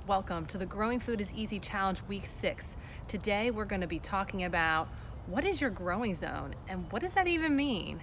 Welcome to the Growing Food is Easy Challenge Week 6. Today we're going to be talking about what is your growing zone and what does that even mean?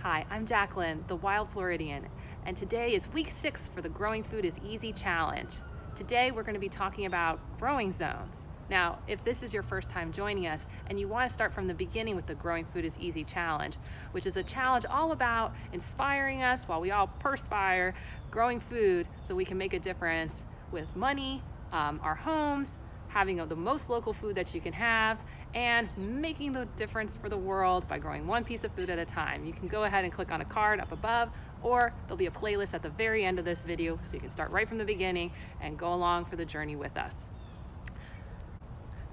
Hi, I'm Jacqueline, the Wild Floridian, and today is Week 6 for the Growing Food is Easy Challenge. Today we're going to be talking about growing zones. Now, if this is your first time joining us and you want to start from the beginning with the Growing Food is Easy Challenge, which is a challenge all about inspiring us while we all perspire, growing food so we can make a difference with money, our homes, having the most local food that you can have, and making the difference for the world by growing one piece of food at a time. You can go ahead and click on a card up above, or there'll be a playlist at the very end of this video so you can start right from the beginning and go along for the journey with us.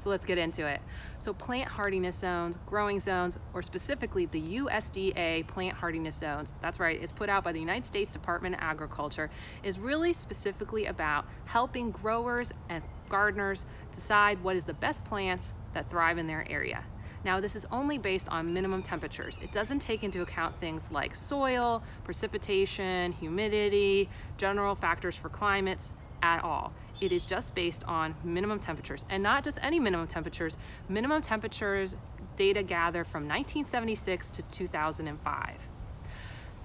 So let's get into it. So plant hardiness zones, growing zones, or specifically the USDA plant hardiness zones, that's right, it's put out by the United States Department of Agriculture, is really specifically about helping growers and gardeners decide what is the best plants that thrive in their area. Now, this is only based on minimum temperatures. It doesn't take into account things like soil, precipitation, humidity, general factors for climates at all. It is just based on minimum temperatures, and not just any minimum temperatures data gathered from 1976 to 2005.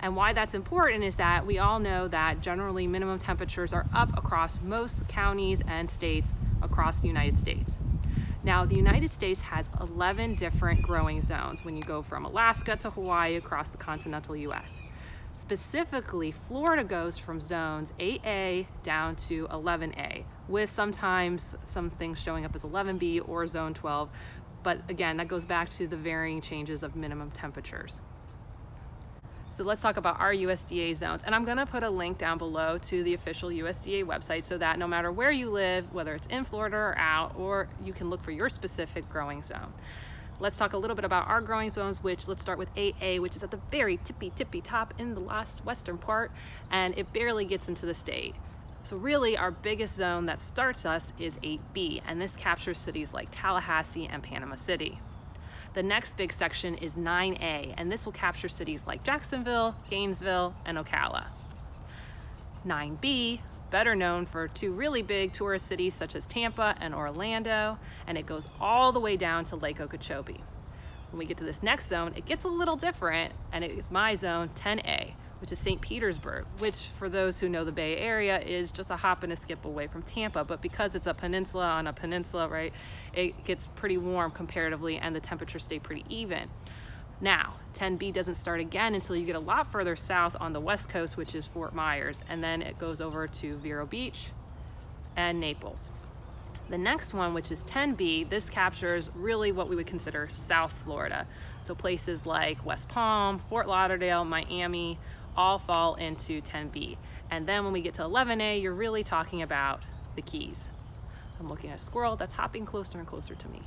And why that's important is that we all know that generally minimum temperatures are up across most counties and states across the United States. Now, the United States has 11 different growing zones when you go from Alaska to Hawaii across the continental US. Specifically, Florida goes from zones 8A down to 11A, with sometimes some things showing up as 11B or zone 12. But again, that goes back to the varying changes of minimum temperatures. So let's talk about our USDA zones. And I'm gonna put a link down below to the official USDA website so that no matter where you live, whether it's in Florida or out, or you can look for your specific growing zone. Let's talk a little bit about our growing zones, which let's start with 8A, which is at the very tippy top in the last western part, and it barely gets into the state. So really our biggest zone that starts us is 8B, and this captures cities like Tallahassee and Panama City. The next big section is 9A, and this will capture cities like Jacksonville, Gainesville, and Ocala. 9B, better known for two really big tourist cities such as Tampa and Orlando, and it goes all the way down to Lake Okeechobee. When we get to this next zone, it gets a little different, and it's my zone, 10A, which is St. Petersburg, which for those who know the Bay Area is just a hop and a skip away from Tampa, but because it's a peninsula on a peninsula, right, it gets pretty warm comparatively and the temperatures stay pretty even. Now, 10B doesn't start again until you get a lot further south on the west coast, which is Fort Myers, and then it goes over to Vero Beach and Naples. The next one, which is 10B, this captures really what we would consider South Florida. So places like West Palm, Fort Lauderdale, Miami, all fall into 10B. And then when we get to 11A, you're really talking about the Keys. I'm looking at a squirrel that's hopping closer and closer to me.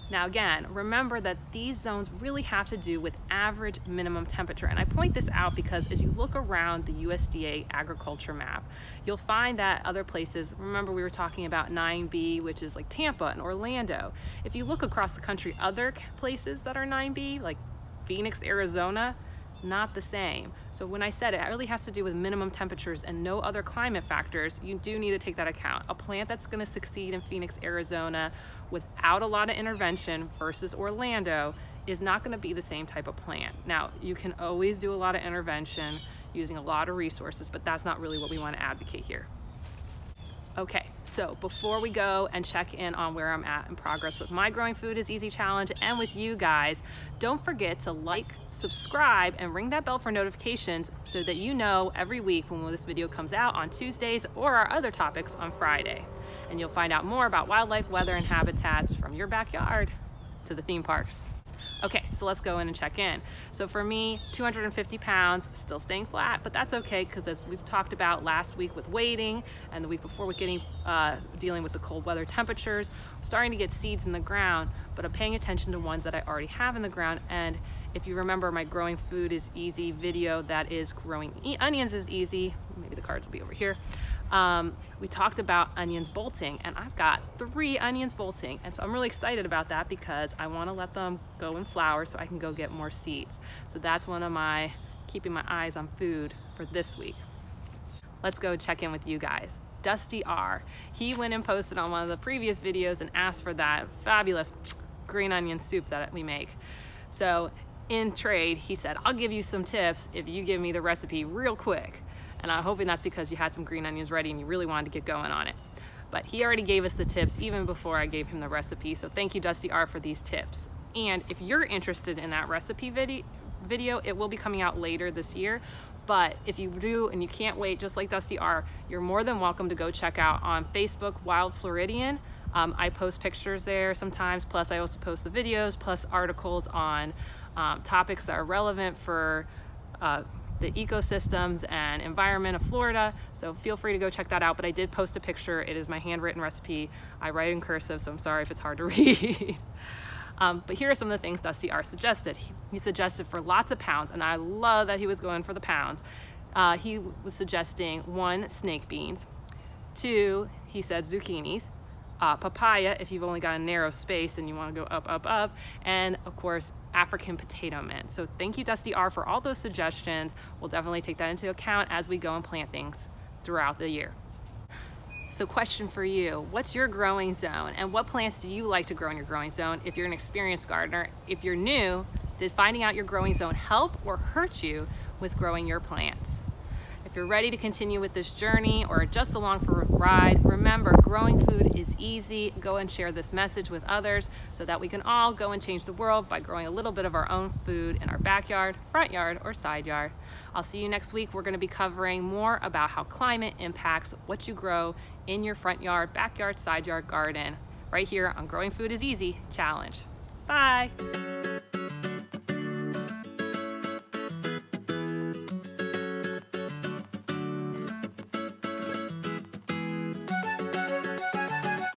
Now again, remember that these zones really have to do with average minimum temperature. And I point this out because as you look around the USDA agriculture map, you'll find that other places, remember we were talking about 9B, which is like Tampa and Orlando. If you look across the country, other places that are 9B, like Phoenix, Arizona, not the same. So when I said it really has to do with minimum temperatures and no other climate factors, you do need to take that account. A plant that's going to succeed in Phoenix, Arizona without a lot of intervention versus Orlando is not going to be the same type of plant. Now, you can always do a lot of intervention using a lot of resources, but that's not really what we want to advocate here. Okay, so before we go and check in on where I'm at in progress with my Growing Food is Easy Challenge and with you guys, don't forget to like, subscribe, and ring that bell for notifications so that you know every week when this video comes out on Tuesdays or our other topics on Friday. And you'll find out more about wildlife, weather, and habitats from your backyard to the theme parks. Okay, so let's go in and check in. So for me, 250 pounds, still staying flat, but that's okay because as we've talked about last week with waiting and the week before with dealing with the cold weather temperatures, I'm starting to get seeds in the ground, but I'm paying attention to ones that I already have in the ground. And if you remember my Growing Food is Easy video, that is growing onions is easy, maybe the cards will be over here, We talked about onions bolting, and I've got 3 onions bolting, and so I'm really excited about that because I want to let them go in flower so I can go get more seeds. So that's one of my keeping my eyes on food for this week. Let's go check in with you guys. Dusty R, he went and posted on one of the previous videos and asked for that fabulous green onion soup that we make. So in trade, he said, I'll give you some tips if you give me the recipe real quick. And I'm hoping that's because you had some green onions ready and you really wanted to get going on it. But he already gave us the tips even before I gave him the recipe. So thank you, Dusty R, for these tips. And if you're interested in that recipe video, it will be coming out later this year. But if you do and you can't wait, just like Dusty R, you're more than welcome to go check out on Facebook, Wild Floridian. I post pictures there sometimes, plus I also post the videos, plus articles on topics that are relevant for the ecosystems and environment of Florida. So feel free to go check that out. But I did post a picture. It is my handwritten recipe. I write in cursive, so I'm sorry if it's hard to read. But here are some of the things Dusty R suggested. He suggested for lots of pounds, and I love that he was going for the pounds. He was suggesting 1, snake beans. 2, he said zucchinis. Papaya, if you've only got a narrow space and you want to go up, and of course, African potato mint. So thank you, Dusty R, for all those suggestions. We'll definitely take that into account as we go and plant things throughout the year. So question for you, what's your growing zone and what plants do you like to grow in your growing zone if you're an experienced gardener? If you're new, did finding out your growing zone help or hurt you with growing your plants? If you're ready to continue with this journey or just along for a ride, remember, growing food is easy. Go and share this message with others so that we can all go and change the world by growing a little bit of our own food in our backyard, front yard, or side yard. I'll see you next week. We're going to be covering more about how climate impacts what you grow in your front yard, backyard, side yard garden, right here on Growing Food is Easy Challenge. Bye.